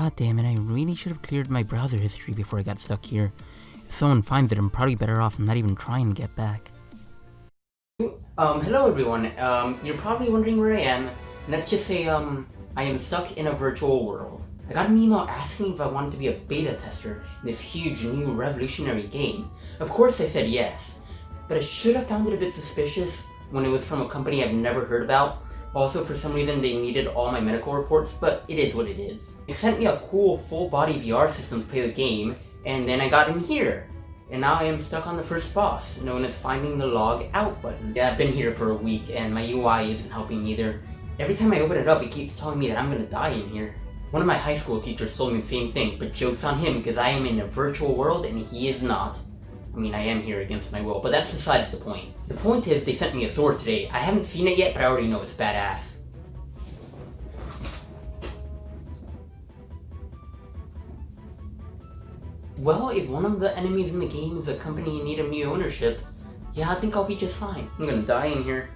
God damn it, I really should have cleared my browser history before I got stuck here. If someone finds it, I'm probably better off not even trying to get back. Hello everyone. You're probably wondering where I am. Let's just say, I am stuck in a virtual world. I got an email asking if I wanted to be a beta tester in this huge new revolutionary game. Of course I said yes, but I should have found it a bit suspicious when it was from a company I've never heard about. Also, for some reason they needed all my medical reports, but it is what it is. They sent me a cool full-body VR system to play the game, and then I got in here. And now I am stuck on the first boss, known as finding the log out button. Yeah, I've been here for a week, and my UI isn't helping either. Every time I open it up, it keeps telling me that I'm gonna die in here. One of my high school teachers told me the same thing, but joke's on him because I am in a virtual world and he is not. I mean, I am here against my will, but that's besides the point. The point is, they sent me a sword today. I haven't seen it yet, but I already know it's badass. Well, if one of the enemies in the game is a company in need of new ownership, yeah, I think I'll be just fine. I'm gonna die in here.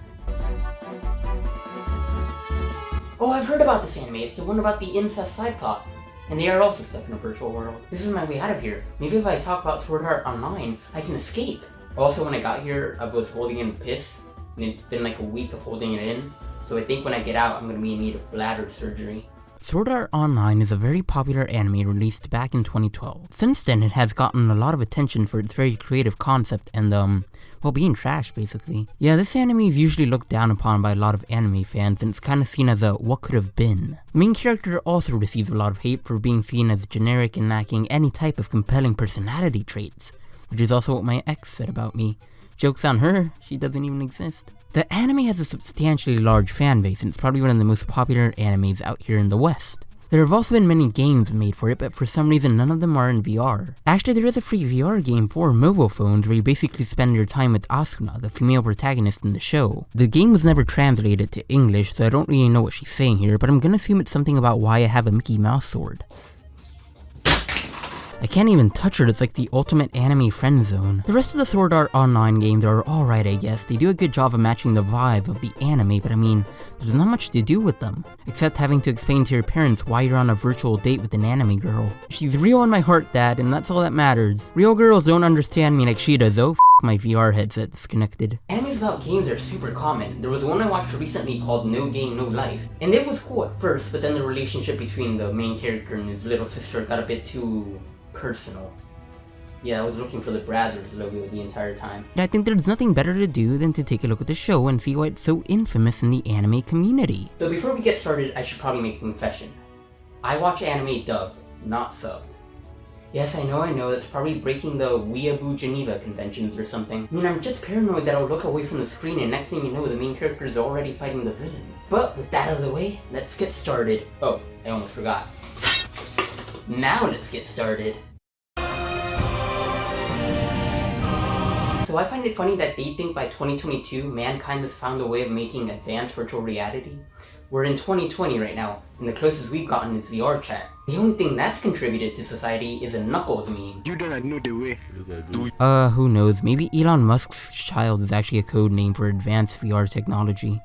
Oh, I've heard about this anime. It's the one about the incest side plot. And they are also stuck in a virtual world. This is my way out of here. Maybe if I talk about Sword Art Online, I can escape. Also, when I got here, I was holding in piss, and it's been like a week of holding it in. So I think when I get out, I'm gonna be in need of bladder surgery. Sword Art Online is a very popular anime released back in 2012. Since then, it has gotten a lot of attention for its very creative concept and, well, being trash, basically. Yeah, this anime is usually looked down upon by a lot of anime fans, and it's kind of seen as a what could have been. The main character also receives a lot of hate for being seen as generic and lacking any type of compelling personality traits, which is also what my ex said about me. Joke's on her, she doesn't even exist. The anime has a substantially large fan base, and it's probably one of the most popular animes out here in the West. There have also been many games made for it, but for some reason none of them are in VR. Actually, there is a free VR game for mobile phones where you basically spend your time with Asuna, the female protagonist in the show. The game was never translated to English, so I don't really know what she's saying here, but I'm gonna assume it's something about why I have a Mickey Mouse sword. I can't even touch her, it's like the ultimate anime friend zone. The rest of the Sword Art Online games are alright, I guess. They do a good job of matching the vibe of the anime, but I mean, there's not much to do with them. Except having to explain to your parents why you're on a virtual date with an anime girl. She's real in my heart, Dad, and that's all that matters. Real girls don't understand me like she does. Oh, my VR headset disconnected. Animes about games are super common. There was one I watched recently called No Game, No Life. And it was cool at first, but then the relationship between the main character and his little sister got a bit too personal. Yeah, I was looking for the Brazzers logo the entire time. I think there's nothing better to do than to take a look at the show and see why it's so infamous in the anime community. So before we get started, I should probably make a confession. I watch anime dubbed, not subbed. Yes, I know, that's probably breaking the Weeaboo Geneva conventions or something. I mean, I'm just paranoid that I'll look away from the screen and next thing you know, the main character is already fighting the villain. But with that out of the way, let's get started. Oh, I almost forgot. Now let's get started. So I find it funny that they think by 2022, mankind has found a way of making advanced virtual reality. We're in 2020 right now, and the closest we've gotten is VR chat. The only thing that's contributed to society is a Knuckles meme. You don't know the way. Who knows, maybe Elon Musk's child is actually a code name for advanced VR technology.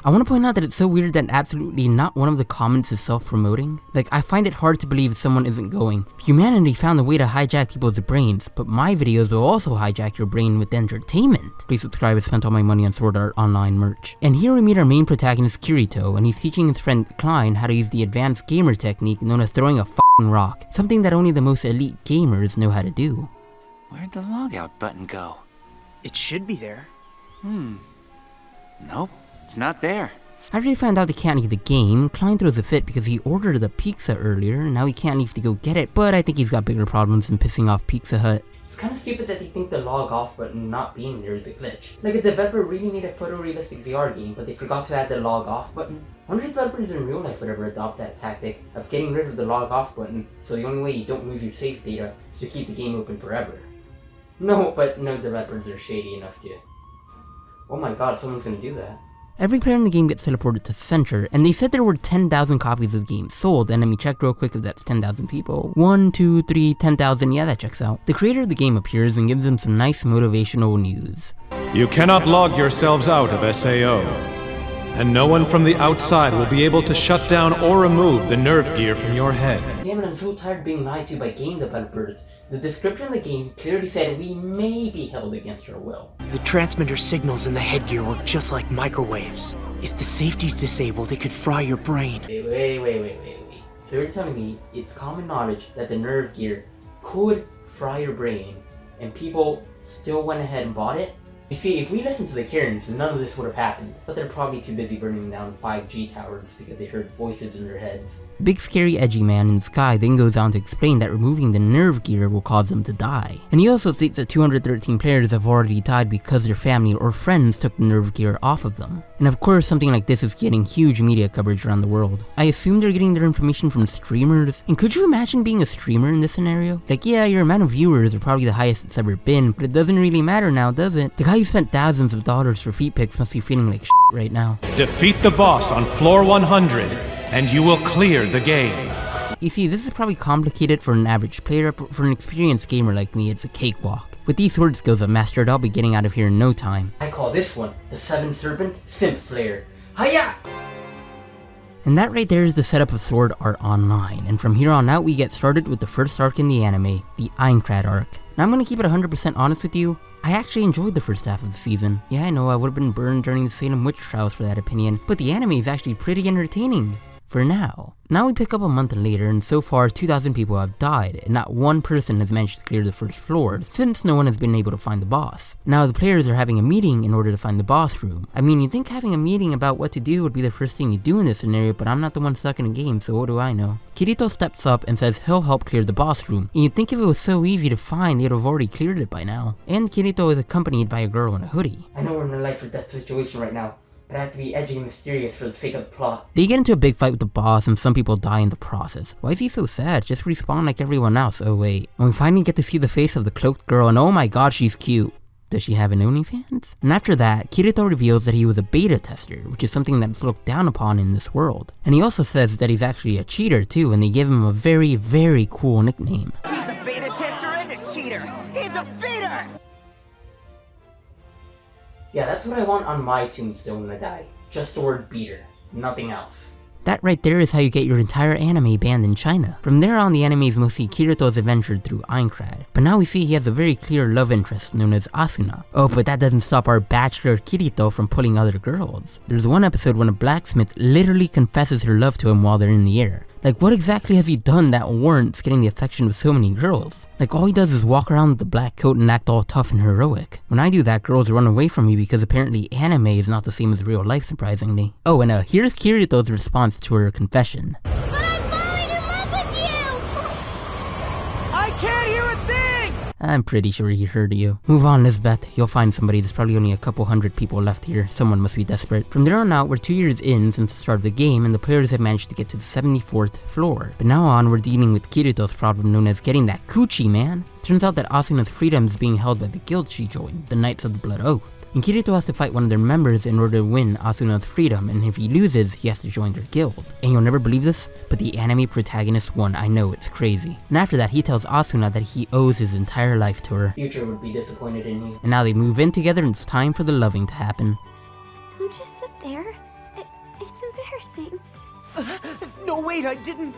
I want to point out that it's so weird that absolutely not one of the comments is self-promoting. Like, I find it hard to believe someone isn't going, humanity found a way to hijack people's brains, but my videos will also hijack your brain with entertainment. Please subscribe, I spent all my money on Sword Art Online merch. And here we meet our main protagonist Kirito, and he's teaching his friend Klein how to use the advanced gamer technique known as throwing a f***ing rock. Something that only the most elite gamers know how to do. Where'd the logout button go? It should be there. Nope. It's not there. After he found out they can't leave the game, Klein throws a fit because he ordered the pizza earlier and now he can't leave to go get it, but I think he's got bigger problems than pissing off Pizza Hut. It's kind of stupid that they think the log off button not being there is a glitch. Like, a developer really made a photorealistic VR game, but they forgot to add the log off button. I wonder if developers in real life would ever adopt that tactic of getting rid of the log off button, so the only way you don't lose your save data is to keep the game open forever. No, but no developers are shady enough to. Oh my god, someone's gonna do that. Every player in the game gets teleported to the center, and they said there were 10,000 copies of the game sold, and let me check real quick if that's 10,000 people. 1, 2, 3, 10,000, yeah, that checks out. The creator of the game appears and gives them some nice motivational news. You cannot log yourselves out of SAO. and no one from the outside will be able to shut down or remove the nerve gear from your head. Damn it, I'm so tired of being lied to by game developers. The description of the game clearly said we may be held against our will. The transmitter signals in the headgear work just like microwaves. If the safety's disabled, it could fry your brain. Wait. So you're telling me it's common knowledge that the nerve gear could fry your brain, and people still went ahead and bought it? You see, if we listened to the Karens, none of this would have happened, but they're probably too busy burning down 5G towers because they heard voices in their heads. Big scary edgy man in the sky then goes on to explain that removing the nerve gear will cause them to die. And he also states that 213 players have already died because their family or friends took the nerve gear off of them. And of course, something like this is getting huge media coverage around the world. I assume they're getting their information from streamers. And could you imagine being a streamer in this scenario? Like, yeah, your amount of viewers are probably the highest it's ever been, but it doesn't really matter now, does it? The guy who spent thousands of dollars for feet pics must be feeling like shit right now. Defeat the boss on floor 100, and you will clear the game. You see, this is probably complicated for an average player, but for an experienced gamer like me, it's a cakewalk. With these sword skills I've mastered, I'll be getting out of here in no time. I call this one the Seven Serpent Synth Flare. Hiya! And that right there is the setup of Sword Art Online, and from here on out we get started with the first arc in the anime, the Aincrad arc. Now I'm gonna keep it 100% honest with you, I actually enjoyed the first half of the season. Yeah, I know I would have been burned during the Salem witch trials for that opinion, but the anime is actually pretty entertaining. For now. Now we pick up a month later, and so far 2,000 people have died, and not one person has managed to clear the first floor, since no one has been able to find the boss. Now the players are having a meeting in order to find the boss room. I mean, you'd think having a meeting about what to do would be the first thing you do in this scenario, but I'm not the one stuck in a game, so what do I know? Kirito steps up and says he'll help clear the boss room, and you'd think if it was so easy to find, they'd have already cleared it by now. And Kirito is accompanied by a girl in a hoodie. I know we're in a life or death situation right now, but I have to be edgy and mysterious for the sake of the plot. They get into a big fight with the boss and some people die in the process. Why is he so sad? Just respawn like everyone else. Oh wait. And we finally get to see the face of the cloaked girl, and oh my god, she's cute. Does she have an OnlyFans? And after that, Kirito reveals that he was a beta tester, which is something that's looked down upon in this world. And he also says that he's actually a cheater too, and they give him a very, very cool nickname. He's a beta tester and a cheater! He's a beater! Yeah, that's what I want on my tombstone when I die. Just the word beater. Nothing else. That right there is how you get your entire anime banned in China. From there on, the anime is mostly Kirito's adventure through Aincrad. But now we see he has a very clear love interest known as Asuna. Oh, but that doesn't stop our bachelor Kirito from pulling other girls. There's one episode when a blacksmith literally confesses her love to him while they're in the air. Like, what exactly has he done that warrants getting the affection of so many girls? Like, all he does is walk around with the black coat and act all tough and heroic. When I do that, girls run away from me because apparently anime is not the same as real life, surprisingly. Oh, and here's Kirito's response to her confession. But I'm falling in love with you! I can't hear a thing! I'm pretty sure he heard you. Move on, Lisbeth. You'll find somebody. There's probably only a couple hundred people left here. Someone must be desperate. From there on out, we're 2 years in since the start of the game, and the players have managed to get to the 74th floor. But now on, we're dealing with Kirito's problem known as getting that coochie, man. Turns out that Asuna's freedom is being held by the guild she joined, the Knights of the Blood Oath. And Kirito has to fight one of their members in order to win Asuna's freedom, and if he loses, he has to join their guild. And you'll never believe this, but the anime protagonist won. I know, it's crazy. And after that, he tells Asuna that he owes his entire life to her. Future would be disappointed in you. And now they move in together, and it's time for the loving to happen. Don't just sit there. It's embarrassing. No, wait, I didn't...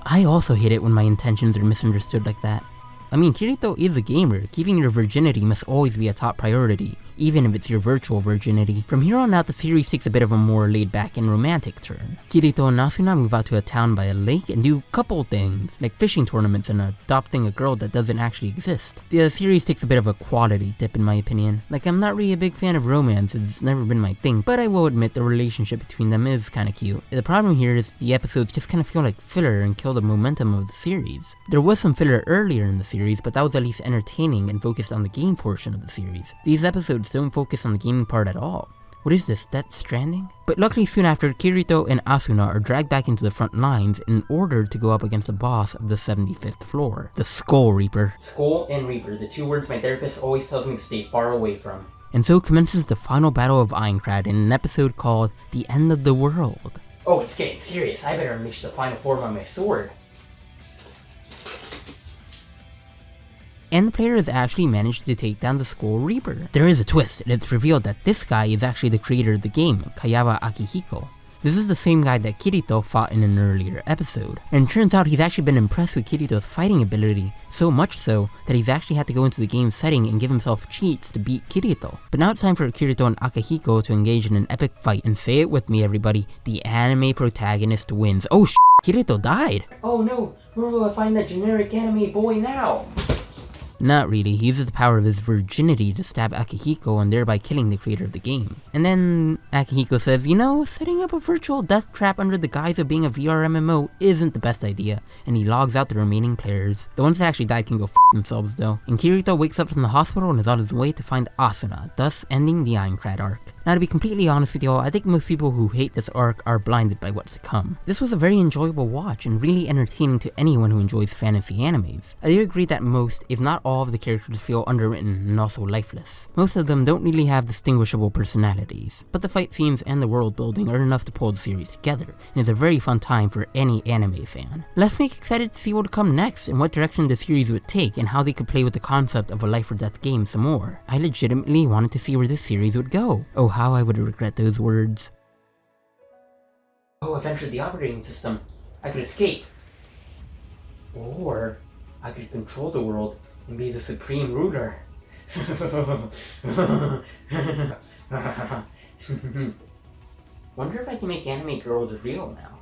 I also hate it when my intentions are misunderstood like that. I mean, Kirito is a gamer. Keeping your virginity must always be a top priority, even if it's your virtual virginity. From here on out, the series takes a bit of a more laid-back and romantic turn. Kirito and Asuna move out to a town by a lake and do couple things, like fishing tournaments and adopting a girl that doesn't actually exist. The series takes a bit of a quality dip in my opinion. Like, I'm not really a big fan of romance, it's never been my thing, but I will admit the relationship between them is kinda cute. The problem here is the episodes just kinda feel like filler and kill the momentum of the series. There was some filler earlier in the series, but that was at least entertaining and focused on the game portion of the series. These episodes don't focus on the gaming part at all. What is this, Death Stranding? But luckily soon after, Kirito and Asuna are dragged back into the front lines in order to go up against the boss of the 75th floor, the Skull Reaper. Skull and Reaper, the two words my therapist always tells me to stay far away from. And so commences the final battle of Aincrad in an episode called The End of the World. Oh, it's getting serious. I better unleash the final form on my sword. and the player has actually managed to take down the Skull Reaper. There is a twist, and it's revealed that this guy is actually the creator of the game, Kayawa Akihiko. This is the same guy that Kirito fought in an earlier episode, and it turns out he's actually been impressed with Kirito's fighting ability, so much so that he's actually had to go into the game's setting and give himself cheats to beat Kirito. But now it's time for Kirito and Akihiko to engage in an epic fight, and say it with me everybody, the anime protagonist wins. Oh sh**, Kirito died! Oh no, where will I find that generic anime boy now? Not really, he uses the power of his virginity to stab Akihiko and thereby killing the creator of the game. And then Akihiko says, you know, setting up a virtual death trap under the guise of being a VR MMO isn't the best idea, and he logs out the remaining players. The ones that actually died can go f*** themselves though. And Kirito wakes up from the hospital and is on his way to find Asuna, thus ending the Aincrad arc. Now to be completely honest with y'all, I think most people who hate this arc are blinded by what's to come. This was a very enjoyable watch and really entertaining to anyone who enjoys fantasy animes. I do agree that most, if not all of the characters feel underwritten and also lifeless. Most of them don't really have distinguishable personalities, but the fight scenes and the world building are enough to pull the series together, and it's a very fun time for any anime fan. Left me excited to see what would come next and what direction the series would take and how they could play with the concept of a life or death game some more. I legitimately wanted to see where this series would go. Oh, how I would regret those words. Oh, I've entered the operating system. I could escape. Or I could control the world and be the supreme ruler. Wonder if I can make anime girls real now.